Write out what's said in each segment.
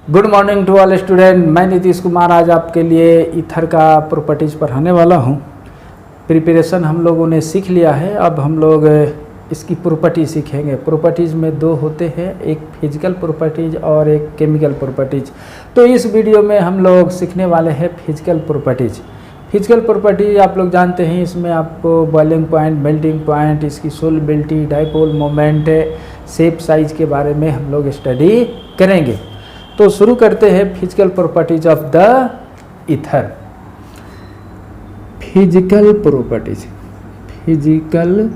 Good morning to all student. मैं नीतीश कुमार आज आपके लिए ईथर का प्रॉपर्टीज़ पढ़ाने वाला हूँ। प्रिपरेशन हम लोगों ने सीख लिया है, अब हम लोग इसकी प्रॉपर्टी सीखेंगे। प्रॉपर्टीज़ में दो होते हैं, एक फिजिकल प्रॉपर्टीज़ और एक केमिकल प्रॉपर्टीज़। तो इस वीडियो में हम लोग सीखने वाले हैं फिजिकल प्रॉपर्टीज़। फिजिकल प्रॉपर्टी आप लोग जानते हैं, इसमें आपको बॉइलिंग पॉइंट, मेल्टिंग पॉइंट, इसकी solubility, dipole moment, shape, size के बारे में हम लोग स्टडी करेंगे। तो शुरू करते हैं physical properties of the ether. Physical properties, physical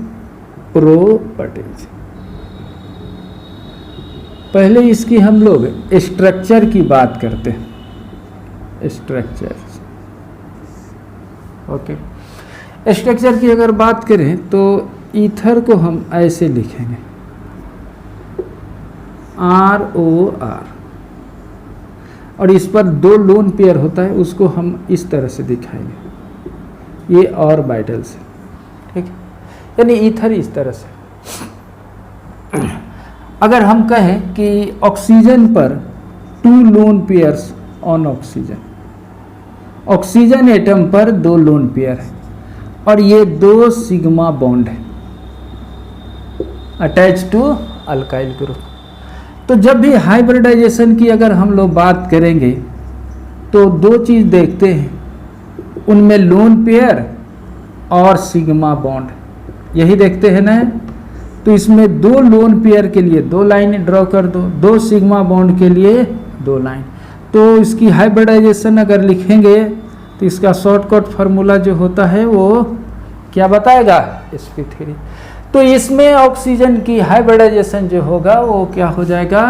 properties. पहले इसकी हम लोग स्ट्रक्चर की बात करते हैं। Structure, okay. स्ट्रक्चर की अगर बात करें तो ईथर को हम ऐसे लिखेंगे, ROR, और इस पर दो लोन पेयर होता है, उसको हम इस तरह से दिखाएंगे, ये ऑर्बिटल से, ठीक है। यानी ईथर इस तरह से। अगर हम कहें कि ऑक्सीजन पर 2 lone pairs on oxygen, oxygen atom पर 2 लोन पेयर है और ये 2 सिग्मा बॉन्ड है अटैच टू अल्काइल ग्रुप। तो जब भी हाइब्रिडाइजेशन की अगर हम लोग बात करेंगे तो दो चीज़ देखते हैं, उनमें लोन पेयर और सिग्मा बॉन्ड, यही देखते हैं ना। तो इसमें 2 लोन पेयर के लिए 2 लाइन ड्रॉ कर दो, 2 सिग्मा बॉन्ड के लिए 2 लाइन। तो इसकी हाइब्रिडाइजेशन अगर लिखेंगे तो इसका शॉर्टकट फार्मूला जो होता है वो क्या बताएगा, sp3। तो इसमें ऑक्सीजन की हाइब्रिडाइजेशन जो होगा वो क्या हो जाएगा,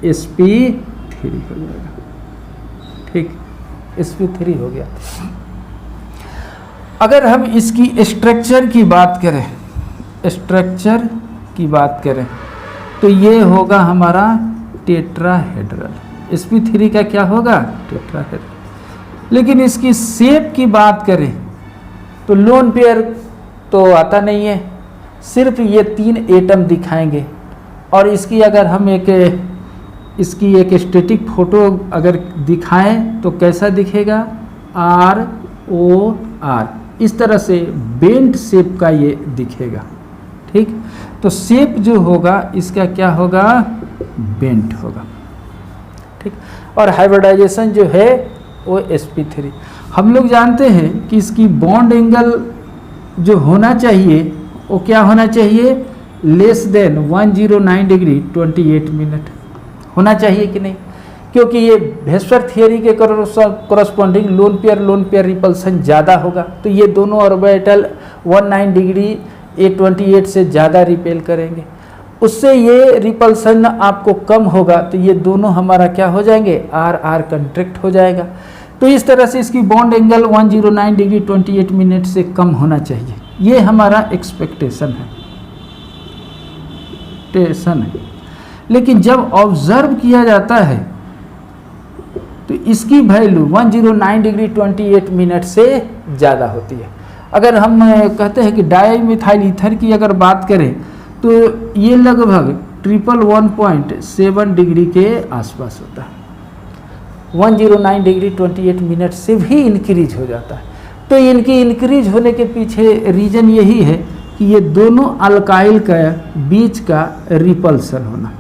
sp3 हो जाएगा, ठीक, sp3 हो गया। अगर हम इसकी स्ट्रक्चर की बात करें, स्ट्रक्चर की बात करें तो ये होगा हमारा टेट्राहेड्रल। sp3 का क्या होगा, टेट्राहेड्रल। लेकिन इसकी शेप की बात करें तो लोन पेयर तो आता नहीं है, सिर्फ ये 3 एटम दिखाएंगे। और इसकी अगर हम इसकी एक स्टैटिक फोटो अगर दिखाएं तो कैसा दिखेगा, ROR, इस तरह से बेंट शेप का ये दिखेगा, ठीक। तो शेप जो होगा इसका क्या होगा, बेंट होगा, ठीक। और हाइब्रिडाइजेशन जो है वो sp3। हम लोग जानते हैं कि इसकी बॉन्ड एंगल जो होना चाहिए वो क्या होना चाहिए, लेस देन 109 डिग्री 28 मिनट होना चाहिए कि नहीं, क्योंकि ये वेस्पर थियरी के करस्पॉन्डिंग लोन पेयर रिपल्सन ज़्यादा होगा। तो ये दोनों ऑर्बिटल 19 डिग्री 28 से ज़्यादा रिपेल करेंगे, उससे ये रिपल्सन आपको कम होगा, तो ये दोनों हमारा क्या हो जाएंगे, RR कंट्रैक्ट हो जाएगा। तो इस तरह से इसकी बॉन्ड एंगल 109 डिग्री 28 मिनट से कम होना चाहिए, ये हमारा एक्सपेक्टेशन है। लेकिन जब ऑब्जर्व किया जाता है तो इसकी वैल्यू 109 डिग्री 28 मिनट से ज़्यादा होती है। अगर हम कहते हैं कि डाईमिथाइल ईथर की अगर बात करें तो ये लगभग 111.7 डिग्री के आसपास होता है, 109 डिग्री 28 मिनट से भी इंक्रीज हो जाता है। तो इनकी इंक्रीज होने के पीछे रीजन यही है कि ये दोनों अल्काइल का बीच का रिपल्सन होना,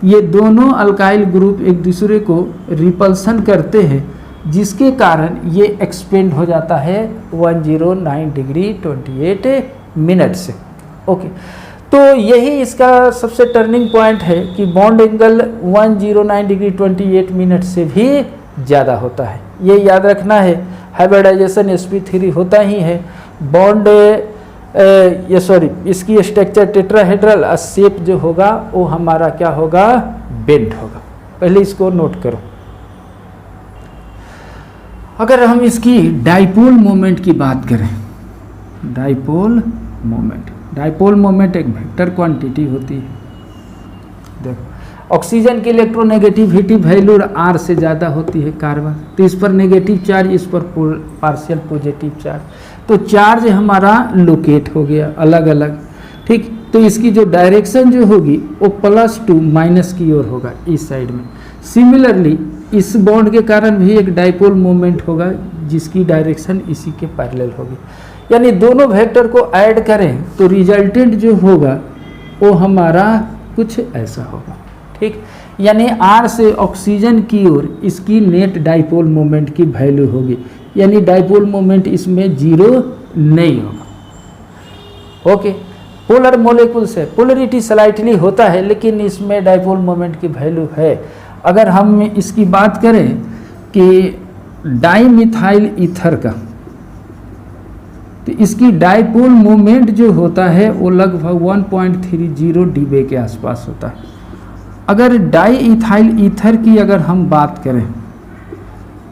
ये दोनों अल्काइल ग्रुप एक दूसरे को रिपल्सन करते हैं, जिसके कारण ये एक्सपेंड हो जाता है 109 डिग्री 28 मिनट से, ओके। तो यही इसका सबसे टर्निंग पॉइंट है कि बॉन्ड एंगल 109 डिग्री 28 मिनट से भी ज़्यादा होता है, ये याद रखना है। हाइब्रिडाइजेशन sp3 होता ही है, बॉन्ड इसकी स्ट्रक्चर टेट्राहेड्रल, शेप जो होगा वो हमारा क्या होगा, बेंट होगा। पहले इसको नोट करो। अगर हम इसकी डाइपोल मोमेंट की बात करें, डाइपोल मोमेंट एक वेक्टर क्वांटिटी होती है। देखो, ऑक्सीजन की इलेक्ट्रोनेगेटिविटी वैल्यू R से ज़्यादा होती है कार्बन, तो इस पर नेगेटिव चार्ज, इस पर पार्शियल पॉजिटिव चार्ज, तो चार्ज हमारा लोकेट हो गया अलग अलग, ठीक। तो इसकी जो डायरेक्शन जो होगी वो +2 माइनस की ओर होगा इस साइड में। सिमिलरली इस बॉन्ड के कारण भी एक डाइपोल मोमेंट होगा जिसकी डायरेक्शन इसी के पैरेलल होगी। यानी दोनों वेक्टर को ऐड करें तो रिजल्टेंट जो होगा वो हमारा कुछ ऐसा होगा। ठीक, यानी R से ऑक्सीजन की ओर इसकी नेट डाइपोल मोमेंट की वैल्यू होगी, यानी डाइपोल मोमेंट इसमें 0 नहीं होगा। ओके, पोलर मोलिक्यूल्स है, पोलरिटी स्लाइटली होता है लेकिन इसमें डाइपोल मोमेंट की वैल्यू है। अगर हम इसकी बात करें कि डाइमिथाइल ईथर का, तो इसकी डाइपोल मोमेंट जो होता है वो लगभग 1.30 डीबे के आसपास होता है। अगर डाई इथाइल ईथर की अगर हम बात करें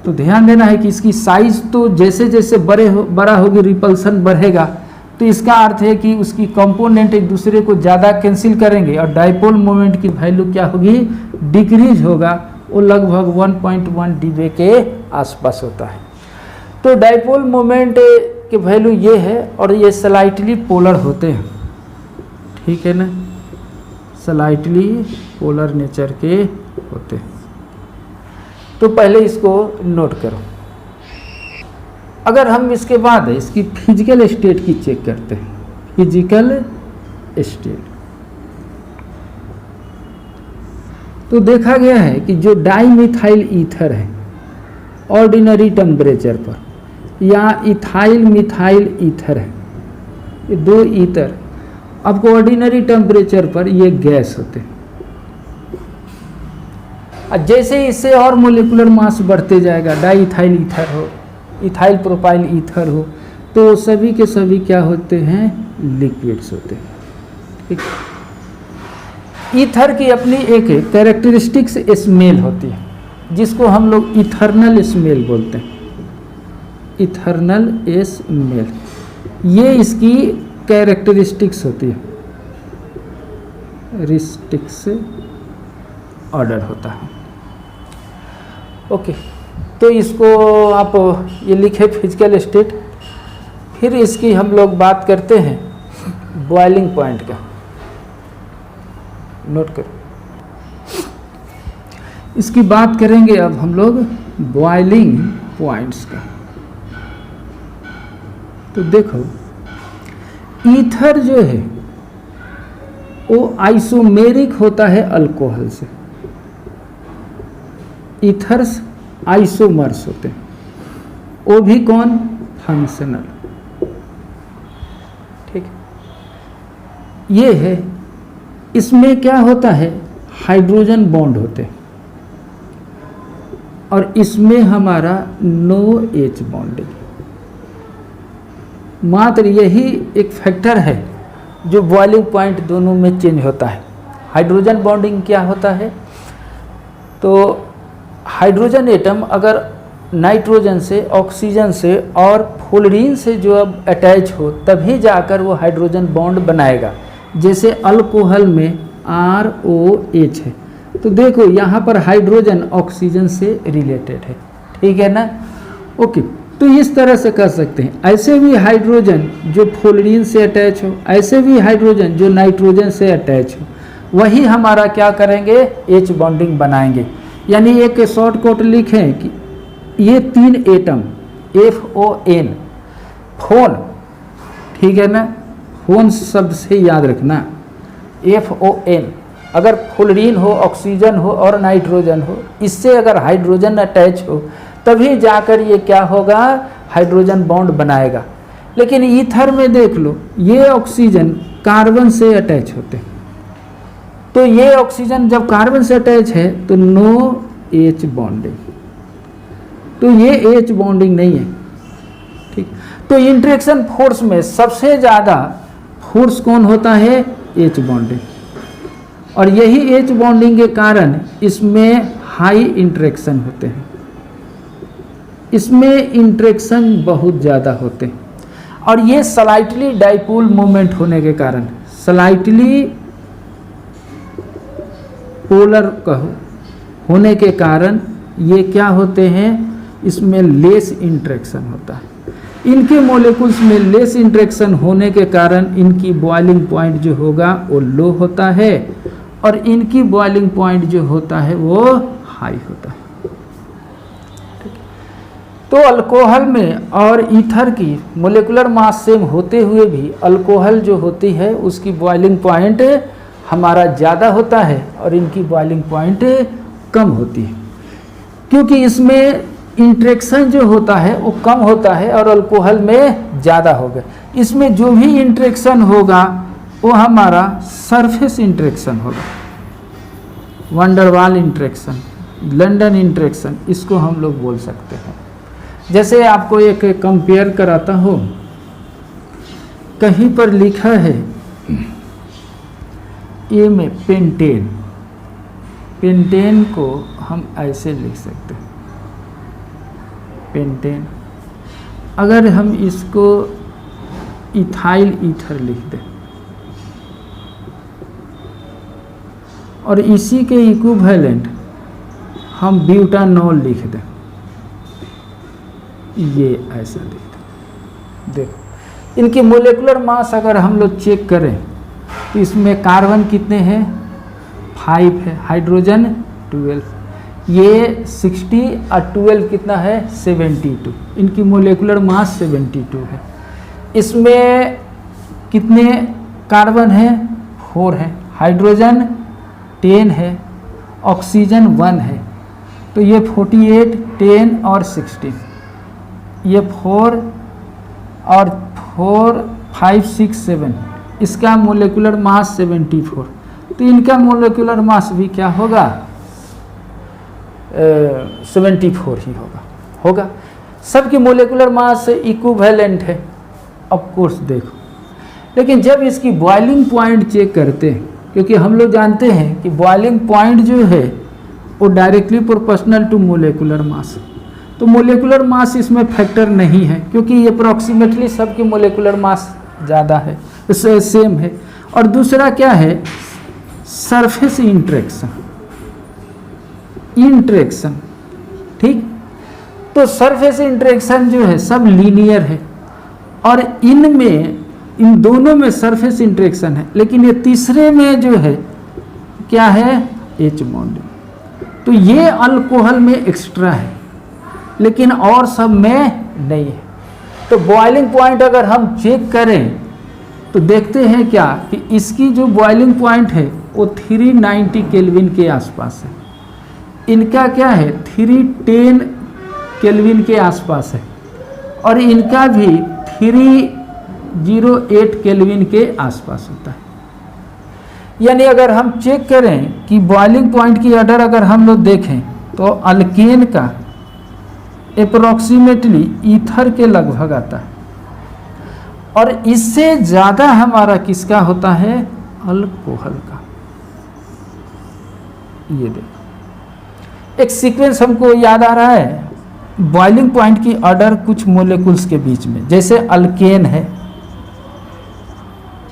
तो ध्यान देना है कि इसकी साइज तो जैसे जैसे बड़ा होगी रिपल्सन बढ़ेगा, तो इसका अर्थ है कि उसकी कंपोनेंट एक दूसरे को ज़्यादा कैंसिल करेंगे और डाइपोल मोमेंट की वैल्यू क्या होगी, डिक्रीज होगा, वो लगभग 1.1 डीबे के आसपास होता है। तो डाइपोल मोमेंट की वैल्यू ये है और ये स्लाइटली पोलर होते हैं। ठीक है ना, स्लाइटली पोलर नेचर के होते हैं। तो पहले इसको नोट करो। अगर हम इसके बाद इसकी फिजिकल स्टेट की चेक करते हैं, फिजिकल स्टेट, तो देखा गया है कि जो डाइमिथाइल ईथर है ऑर्डिनरी टेम्परेचर पर या इथाइल मिथाइल ईथर है, ये दो ईथर आपको ऑर्डिनरी टेम्परेचर पर ये गैस होते हैं। जैसे ही इससे और मोलिकुलर मास बढ़ते जाएगा, डाई इथाइल ईथर हो, इथाइल प्रोपाइल ईथर हो, तो सभी के सभी क्या होते हैं, लिक्विड्स होते हैं। ठीक, ईथर की अपनी एक कैरेक्टरिस्टिक्स स्मेल होती है जिसको हम लोग इथर्नल स्मेल बोलते हैं। इथर्नल स्मेल, ये इसकी कैरेक्टरिस्टिक्स होती है, रिस्टिक्स ऑर्डर होता है। ओके, तो इसको आप ये लिखे फिजिकल स्टेट। फिर इसकी हम लोग बात करते हैं बॉइलिंग पॉइंट का, नोट करो। इसकी बात करेंगे अब हम लोग बॉइलिंग पॉइंट्स का। तो देखो, ईथर जो है वो आइसोमेरिक होता है अल्कोहल से, ईथर्स आइसोमर्स होते हैं, वो भी कौन, फंक्शनल। ठीक, ये है, इसमें क्या होता है, हाइड्रोजन बॉन्ड होते हैं और इसमें हमारा नो एच बॉन्डिंग। मात्र यही एक फैक्टर है जो बॉइलिंग पॉइंट दोनों में चेंज होता है। हाइड्रोजन बॉन्डिंग क्या होता है, तो हाइड्रोजन एटम अगर नाइट्रोजन से, ऑक्सीजन से और फ्लोरीन से जो अब अटैच हो तभी जाकर वो हाइड्रोजन बॉन्ड बनाएगा। जैसे अल्कोहल में ROH है, तो देखो यहाँ पर हाइड्रोजन ऑक्सीजन से रिलेटेड है। ठीक है ना, ओके, तो इस तरह से कर सकते हैं। ऐसे भी हाइड्रोजन जो फ्लोरीन से अटैच हो, ऐसे भी हाइड्रोजन जो नाइट्रोजन से अटैच हो, वही हमारा क्या करेंगे, H बॉन्डिंग बनाएंगे। यानी एक शॉर्टकट लिखें कि ये तीन एटम FON, फोन, ठीक है ना, फोन शब्द से याद रखना, FON, अगर फ्लोरीन हो, ऑक्सीजन हो और नाइट्रोजन हो, इससे अगर हाइड्रोजन अटैच हो तभी जाकर ये क्या होगा, हाइड्रोजन बॉन्ड बनाएगा। लेकिन ईथर में देख लो, ये ऑक्सीजन कार्बन से अटैच होते हैं, तो ये ऑक्सीजन जब कार्बन से अटैच है तो नो एच बॉन्डिंग, तो ये एच बॉन्डिंग नहीं है। ठीक, तो इंटरेक्शन फोर्स में सबसे ज़्यादा फोर्स कौन होता है, एच बॉन्डिंग, और यही एच बॉन्डिंग के कारण इसमें हाई इंटरेक्शन होते हैं, इसमें इंटरेक्शन बहुत ज़्यादा होते हैं। और ये स्लाइटली डाइपोल मोमेंट होने के कारण, स्लाइटली पोलर कहो होने के कारण ये क्या होते हैं, इसमें लेस इंटरेक्शन होता है। इनके मॉलिक्यूल्स में लेस इंटरेक्शन होने के कारण इनकी बॉइलिंग पॉइंट जो होगा वो लो होता है और इनकी बॉइलिंग पॉइंट जो होता है वो हाई होता है। तो अल्कोहल में और ईथर की मोलेकुलर मास सेम होते हुए भी अल्कोहल जो होती है उसकी बॉइलिंग पॉइंट हमारा ज़्यादा होता है और इनकी बॉइलिंग पॉइंट कम होती है, क्योंकि इसमें इंट्रैक्शन जो होता है वो कम होता है और अल्कोहल में ज़्यादा होगा। इसमें जो भी इंट्रैक्शन होगा वो हमारा सरफेस इंट्रैक्शन होगा, वंडरवाल इंट्रैक्शन, लंदन इंट्रैक्शन, इसको हम लोग बोल सकते हैं। जैसे आपको एक कंपेयर कराता हूँ, कहीं पर लिखा है ए में पेंटेन, पेंटेन को हम ऐसे लिख सकते हैं पेंटेन। अगर हम इसको इथाइल ईथर लिख दें और इसी के इक्विवेलेंट हम ब्यूटानॉल लिख दें, ये ऐसा लिख दें। देखो इनकी मोलेकुलर मास अगर हम लोग चेक करें तो इसमें कार्बन कितने हैं, 5 है, हाइड्रोजन 12, ये 60 और 12 कितना है, 72। इनकी मोलेकुलर मास 72 है। इसमें कितने कार्बन है, 4 है, हाइड्रोजन 10 है, ऑक्सीजन 1 है। तो ये 48, 10 और 16, ये 4 और 4, 5, 6, 7, इसका मोलेकुलर मास 74। तो इनका मोलेकुलर मास भी क्या होगा, 74 ही होगा। सबकी मोलेकुलर मास इक्विवेलेंट है ऑफ कोर्स। देखो लेकिन जब इसकी बॉइलिंग पॉइंट चेक करते हैं, क्योंकि हम लोग जानते हैं कि बॉइलिंग पॉइंट जो है वो directly proportional to molecular mass, तो मोलेकुलर मास इसमें फैक्टर नहीं है, क्योंकि ये अप्रॉक्सीमेटली सबकी मोलेकुलर मास ज़्यादा है, सेम है। और दूसरा क्या है, सरफेस इंट्रैक्शन, ठीक। तो सरफेस इंट्रैक्शन जो है सब लीनियर है और इन दोनों में सरफेस इंट्रैक्शन है, लेकिन ये तीसरे में जो है क्या है, एच बॉन्डिंग। तो ये अल्कोहल में एक्स्ट्रा है लेकिन और सब में नहीं है। तो बॉइलिंग पॉइंट अगर हम चेक करें तो देखते हैं क्या कि इसकी जो बॉइलिंग पॉइंट है वो 390 केल्विन के आसपास है, इनका क्या है 310 केल्विन के आसपास है और इनका भी 308 केल्विन के आसपास होता है। यानी अगर हम चेक करें कि बॉइलिंग पॉइंट की ऑर्डर अगर हम लोग देखें तो अल्केन का अप्रोक्सीमेटली ईथर के लगभग आता है और इससे ज़्यादा हमारा किसका होता है, अल्कोहल का। ये देखो एक सीक्वेंस हमको याद आ रहा है, बॉइलिंग पॉइंट की ऑर्डर कुछ मोलेकुल्स के बीच में, जैसे अल्केन है,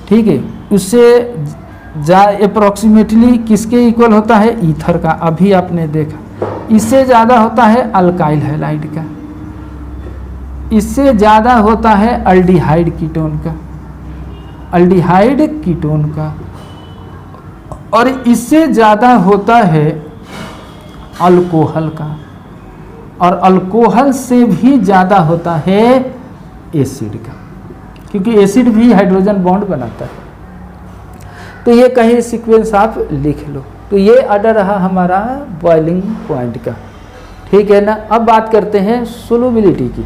ठीक है, उससे अप्रोक्सीमेटली किसके इक्वल होता है, ईथर का, अभी आपने देखा। इससे ज़्यादा होता है अल्काइल हैलाइड का, इससे ज़्यादा होता है अल्डिहाइड कीटोन का, और इससे ज़्यादा होता है अल्कोहल का, और अल्कोहल से भी ज़्यादा होता है एसिड का, क्योंकि एसिड भी हाइड्रोजन बॉन्ड बनाता है। तो ये कहीं सीक्वेंस आप लिख लो। तो ये ऑर्डर रहा हमारा बॉइलिंग पॉइंट का, ठीक है ना। अब बात करते हैं सोलुबिलिटी की।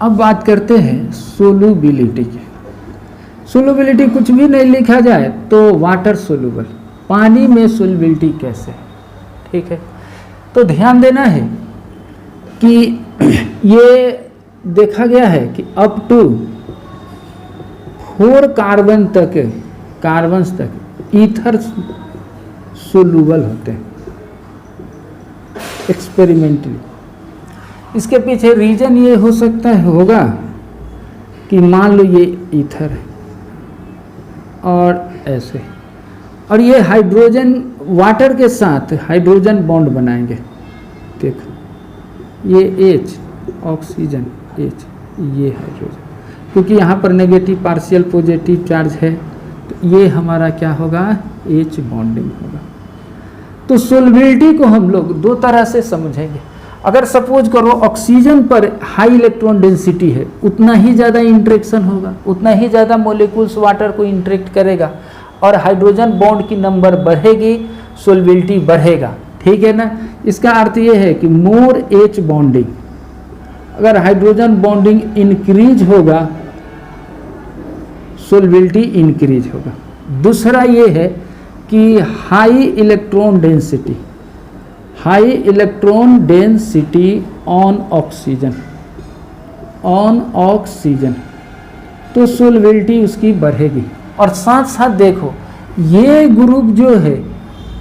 अब बात करते हैं सोलुबिलिटी की। सोलुबिलिटी कुछ भी नहीं लिखा जाए तो वाटर सोलुबल, पानी में सोलुबिलिटी कैसे है, ठीक है। तो ध्यान देना है कि ये देखा गया है कि अप टू 4 कार्बन्स तक ईथर सोलुबल होते हैं एक्सपेरिमेंटली। इसके पीछे रीजन ये हो सकता है होगा कि मान लो ये ईथर है और ऐसे, और ये हाइड्रोजन वाटर के साथ हाइड्रोजन बॉन्ड बनाएंगे। देखो ये H, ऑक्सीजन H, ये हाइड्रोजन, क्योंकि यहाँ पर नेगेटिव पार्शियल पॉजिटिव चार्ज है तो ये हमारा क्या होगा, H बॉन्डिंग होगा। तो सोल्युबिलिटी को हम लोग दो तरह से समझेंगे। अगर सपोज करो ऑक्सीजन पर हाई इलेक्ट्रॉन डेंसिटी है, उतना ही ज़्यादा इंटरेक्शन होगा, उतना ही ज़्यादा मोलिक्यूल्स वाटर को इंटरेक्ट करेगा और हाइड्रोजन बॉन्ड की नंबर बढ़ेगी, सोल्युबिलिटी बढ़ेगा, ठीक है ना। इसका अर्थ ये है कि मोर एच बॉन्डिंग, अगर हाइड्रोजन बॉन्डिंग इंक्रीज होगा सोल्युबिलिटी इंक्रीज होगा। दूसरा ये है कि high electron density, high electron density on oxygen, तो सोल्युबिलिटी उसकी बढ़ेगी। और साथ साथ देखो ये ग्रुप जो है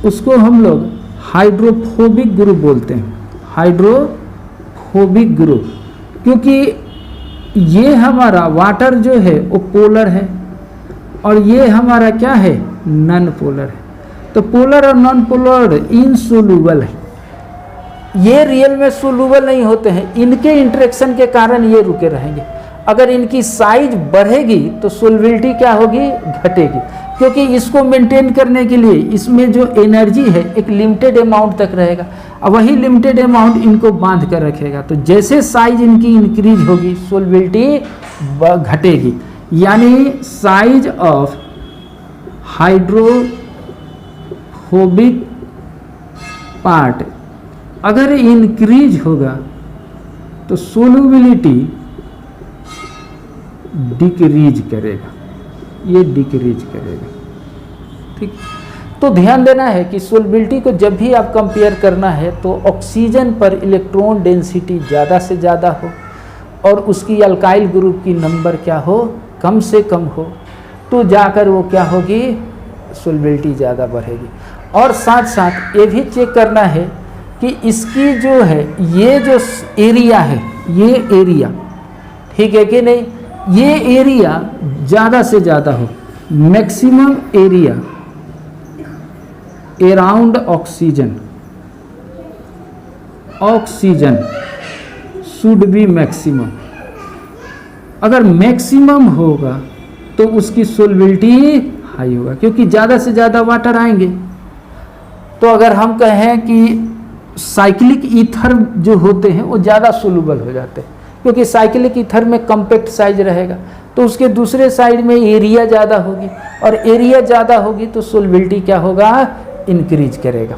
उसको हम लोग हाइड्रोफोबिक ग्रुप बोलते हैं, हाइड्रोफोबिक ग्रुप, क्योंकि ये हमारा वाटर जो है वो पोलर है और ये हमारा क्या है, नॉन पोलर है। तो पोलर और नॉन पोलर इनसोल्यूबल है, ये रियल में सोल्यूबल नहीं होते हैं, इनके इंटरेक्शन के कारण ये रुके रहेंगे। अगर इनकी साइज बढ़ेगी तो सोल्युबिलिटी क्या होगी, घटेगी, क्योंकि इसको मेंटेन करने के लिए इसमें जो एनर्जी है एक लिमिटेड अमाउंट तक रहेगा और वही लिमिटेड अमाउंट इनको बांध कर रखेगा। तो जैसे साइज इनकी इंक्रीज होगी सोल्युबिलिटी घटेगी, यानी साइज ऑफ हाइड्रोफोबिक पार्ट अगर इंक्रीज होगा तो सोल्युबिलिटी डिक्रीज करेगा, ये डिक्रीज करेगा, ठीक। तो ध्यान देना है कि सोल्युबिलिटी को जब भी आप कंपेयर करना है तो ऑक्सीजन पर इलेक्ट्रॉन डेंसिटी ज़्यादा से ज़्यादा हो और उसकी अल्काइल ग्रुप की नंबर क्या हो, कम से कम हो, तो जाकर वो क्या होगी, सोल्युबिलिटी ज़्यादा बढ़ेगी। और साथ साथ ये भी चेक करना है कि इसकी जो है ये जो एरिया है, ये एरिया ठीक है कि नहीं, ये एरिया ज़्यादा से ज़्यादा हो, maximum area around oxygen should be maximum. अगर मैक्सिमम होगा तो उसकी सोल्युबिलिटी हाई होगा, क्योंकि ज़्यादा से ज़्यादा वाटर आएंगे। तो अगर हम कहें कि साइक्लिक ईथर जो होते हैं वो ज़्यादा सोल्यूबल हो जाते हैं, क्योंकि साइक्लिक ईथर में कम्पैक्ट साइज रहेगा, तो उसके दूसरे साइड में एरिया ज़्यादा होगी और एरिया ज़्यादा होगी तो सोल्युबिलिटी क्या होगा, इंक्रीज करेगा।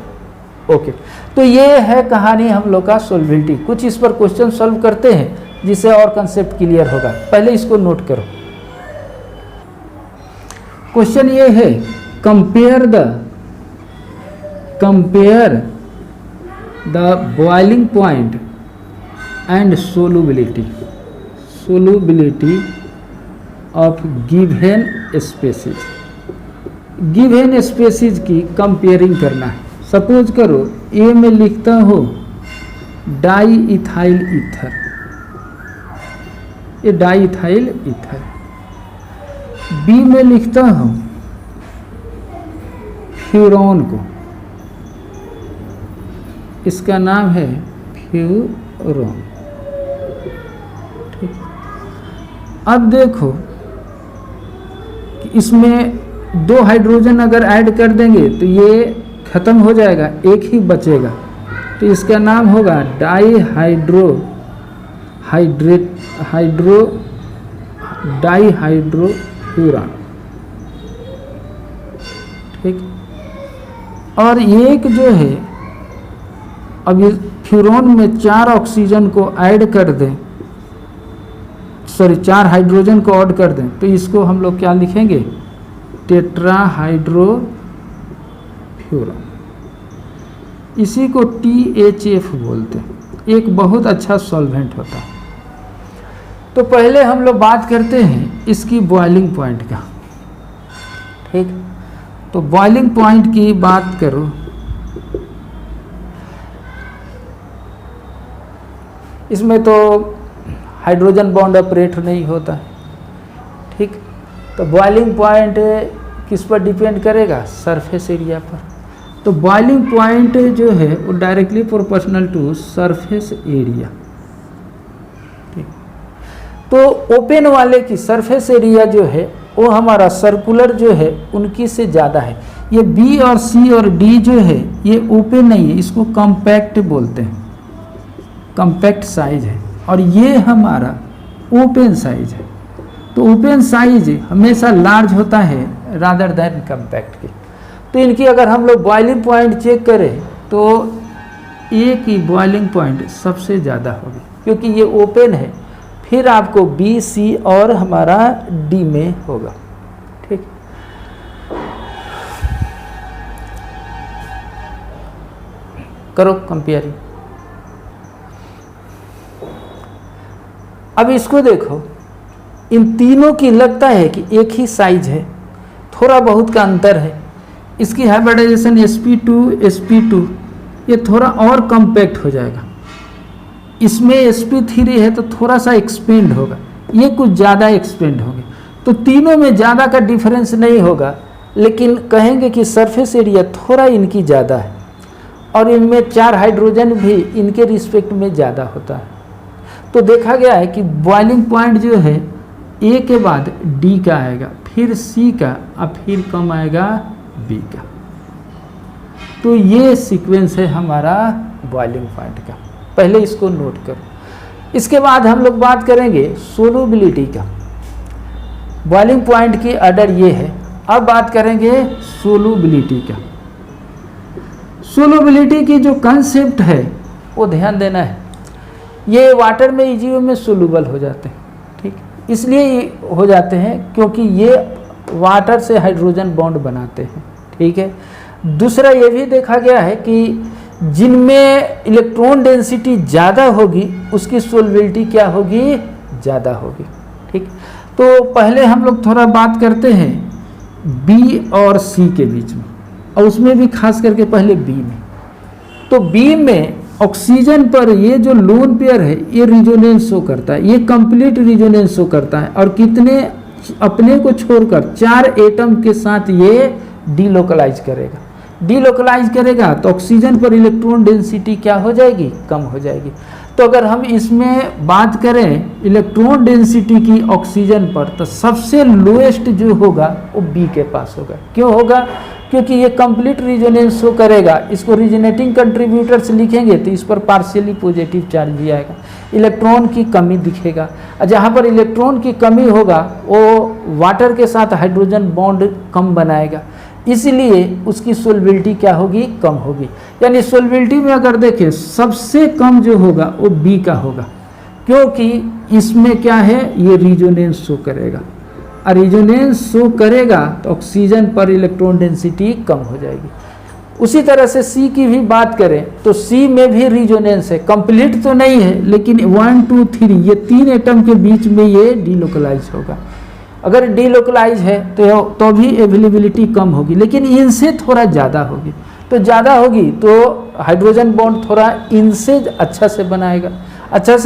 ओके, तो ये है कहानी हम लोग का सोल्युबिलिटी। कुछ इस पर क्वेश्चन सॉल्व करते हैं जिससे और कंसेप्ट क्लियर होगा। पहले इसको नोट करो। क्वेश्चन ये है, compare the boiling point and solubility of given species की कंपेयरिंग करना है। सपोज करो ए में लिखता हो डाई इथाइल ईथर, ये डाई इथाइल ईथर। बी में लिखता हूं फ्यूरॉन को, इसका नाम है फ्यूरॉन, ठीक। अब देखो कि इसमें 2 हाइड्रोजन अगर ऐड कर देंगे तो ये खत्म हो जाएगा, एक ही बचेगा, तो इसका नाम होगा डाई हाइड्रो फ्यूरॉन, ठीक। और एक जो है, अब ये फ्यूरॉन में 4 ऑक्सीजन को ऐड कर दें, 4 हाइड्रोजन को ऐड कर दें, तो इसको हम लोग क्या लिखेंगे, टेट्राहाइड्रो फ्यूरॉन। इसी को THF बोलते हैं, एक बहुत अच्छा सॉल्वेंट होता है। तो पहले हम लोग बात करते हैं इसकी बॉइलिंग पॉइंट का, ठीक। तो बॉइलिंग पॉइंट की बात करो, इसमें तो हाइड्रोजन बॉन्ड ऑपरेट नहीं होता, ठीक। तो बॉइलिंग पॉइंट किस पर डिपेंड करेगा, सरफेस एरिया पर। तो बॉइलिंग पॉइंट जो है वो directly proportional to surface area, ठीक। तो ओपन वाले की सरफेस एरिया जो है वो हमारा सर्कुलर जो है उनकी से ज़्यादा है। ये बी और सी और डी जो है ये ओपन नहीं है, इसको कॉम्पैक्ट बोलते हैं, कॉम्पैक्ट साइज है, और ये हमारा ओपन साइज है। तो ओपन साइज हमेशा लार्ज होता है रादर देन कॉम्पैक्ट की। तो इनकी अगर हम लोग बॉइलिंग पॉइंट चेक करें तो ए की बॉइलिंग पॉइंट सबसे ज़्यादा होगी क्योंकि ये ओपन है, फिर आपको बी, सी और हमारा डी में होगा। ठीक, करो कंपेयरिंग। अब इसको देखो, इन तीनों की लगता है कि एक ही साइज है, थोड़ा बहुत का अंतर है। इसकी हाइब्रिडाइजेशन sp2 sp2 ये थोड़ा और कॉम्पैक्ट हो जाएगा, इसमें sp3 है तो थोड़ा सा एक्सपेंड होगा, ये कुछ ज़्यादा एक्सपेंड होंगे। तो तीनों में ज़्यादा का डिफरेंस नहीं होगा, लेकिन कहेंगे कि सरफेस एरिया थोड़ा इनकी ज़्यादा है और इनमें 4 हाइड्रोजन भी इनके रिस्पेक्ट में ज़्यादा होता है। तो देखा गया है कि बॉइलिंग पॉइंट जो है ए के बाद डी का आएगा, फिर सी का और फिर कम आएगा बी का। तो ये सीक्वेंस है हमारा बॉइलिंग पॉइंट का, पहले इसको नोट करो। इसके बाद हम लोग बात करेंगे सोलुबिलिटी का। बॉइलिंग पॉइंट की ऑर्डर ये है। अब बात करेंगे सोलुबिलिटी का। सोलुबिलिटी की जो कंसेप्ट है वो ध्यान देना है। ये वाटर में इजी वे में सोलूबल हो जाते हैं, ठीक, इसलिए हो जाते हैं क्योंकि ये वाटर से हाइड्रोजन बॉन्ड बनाते हैं, ठीक है। दूसरा ये भी देखा गया है कि जिनमें इलेक्ट्रॉन डेंसिटी ज़्यादा होगी उसकी सोलबिलिटी क्या होगी, ज़्यादा होगी, ठीक। तो पहले हम लोग थोड़ा बात करते हैं बी और सी के बीच में, और उसमें भी खास करके पहले बी में। तो बी में ऑक्सीजन पर ये जो लोन पेयर है ये रिजोनेंस शो करता है, ये कंप्लीट रिजोनेंस शो करता है, और कितने अपने को छोड़कर 4 एटम के साथ ये डीलोकलाइज करेगा। डीलोकलाइज करेगा तो ऑक्सीजन पर इलेक्ट्रॉन डेंसिटी क्या हो जाएगी, कम हो जाएगी। तो अगर हम इसमें बात करें इलेक्ट्रॉन डेंसिटी की ऑक्सीजन पर, तो सबसे लोएस्ट जो होगा वो बी के पास होगा। क्यों होगा, क्योंकि ये कंप्लीट रिजोनेंस शो करेगा। इसको रिजोनेटिंग कंट्रीब्यूटर्स लिखेंगे तो इस पर पार्शियली पॉजिटिव चार्ज भी आएगा, इलेक्ट्रॉन की कमी दिखेगा। जहाँ पर इलेक्ट्रॉन की कमी होगा वो वाटर के साथ हाइड्रोजन बॉन्ड कम बनाएगा, इसलिए उसकी सोलबिलिटी क्या होगी, कम होगी। यानी सोलबिलिटी में अगर देखें सबसे कम जो होगा वो बी का होगा, क्योंकि इसमें क्या है, ये रिजोनेंस शो करेगा, और रिजोनेंस शो करेगा तो ऑक्सीजन पर इलेक्ट्रॉन डेंसिटी कम हो जाएगी। उसी तरह से सी की भी बात करें तो सी में भी रिजोनेंस है, कंप्लीट तो नहीं है लेकिन 1 2 3 ये 3 एटम के बीच में ये डीलोकलाइज होगा। अगर डीलोकलाइज है तो भी अवेलेबिलिटी कम होगी, लेकिन इनसे थोड़ा ज़्यादा होगी। तो ज़्यादा होगी तो हाइड्रोजन बॉन्ड थोड़ा इनसे अच्छा से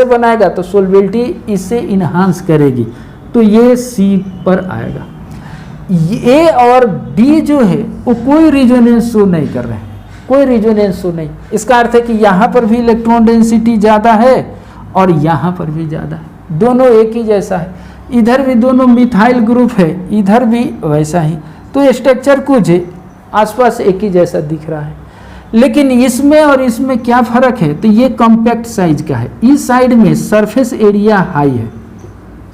बनाएगा तो सोलबिलिटी इससे इन्हांस करेगी। तो ये सी पर आएगा। ए और डी जो है वो कोई रिजोनेंस शो नहीं कर रहे हैं, कोई रिजोनेंस शो नहीं। इसका अर्थ है कि यहाँ पर भी इलेक्ट्रॉन डेंसिटी ज़्यादा है और यहाँ पर भी ज़्यादा है, दोनों एक ही जैसा है। इधर भी दोनों मिथाइल ग्रुप है, इधर भी वैसा ही। तो स्ट्रक्चर कुछ है आसपास एक ही जैसा दिख रहा है, लेकिन इसमें और इसमें क्या फ़र्क है, तो ये कॉम्पैक्ट साइज का है। इस साइड में सरफेस एरिया हाई है,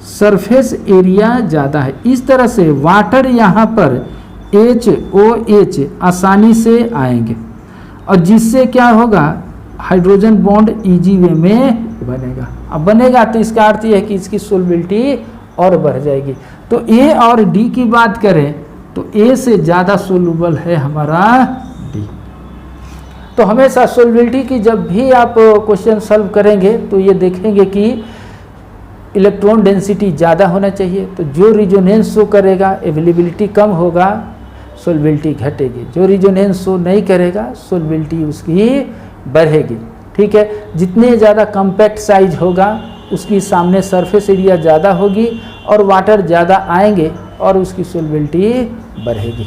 सरफेस एरिया ज़्यादा है। इस तरह से वाटर यहाँ पर HOH आसानी से आएंगे, और जिससे क्या होगा, हाइड्रोजन बॉन्ड इजी वे में बनेगा। अब बनेगा तो इसका अर्थ यह है कि इसकी सोलबिलिटी और बढ़ जाएगी। तो ए और डी की बात करें तो ए से ज़्यादा सोलूबल है हमारा डी। तो हमेशा सोलबिलिटी की जब भी आप क्वेश्चन सॉल्व करेंगे तो ये देखेंगे कि इलेक्ट्रॉन डेंसिटी ज़्यादा होना चाहिए, तो जो रिजोनेंस शो करेगा अवेलेबिलिटी कम होगा, सोलबिलिटी घटेगी। जो रिजोनेंस शो नहीं करेगा सोलबिलिटी उसकी बढ़ेगी, ठीक है। जितने ज़्यादा कॉम्पैक्ट साइज होगा उसकी सामने सरफेस एरिया ज़्यादा होगी और वाटर ज़्यादा आएंगे और उसकी सोलबिलिटी बढ़ेगी।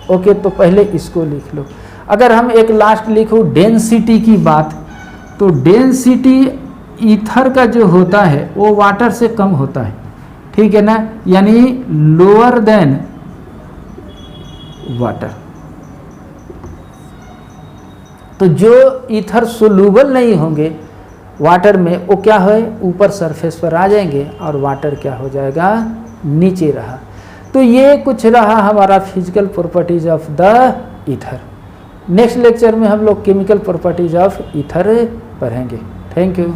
ओके, तो पहले इसको लिख लो। अगर हम एक लास्ट लिखो डेंसिटी की बात, तो डेंसिटी ईथर का जो होता है वो वाटर से कम होता है, ठीक है ना, यानी लोअर देन वाटर। तो जो ईथर सोल्यूबल नहीं होंगे वाटर में, वो क्या है, ऊपर सरफेस पर आ जाएंगे और वाटर क्या हो जाएगा, नीचे रहा। तो ये कुछ रहा हमारा physical properties of the ether. Next lecture में हम लोग केमिकल प्रॉपर्टीज ऑफ ईथर पढ़ेंगे। Thank you.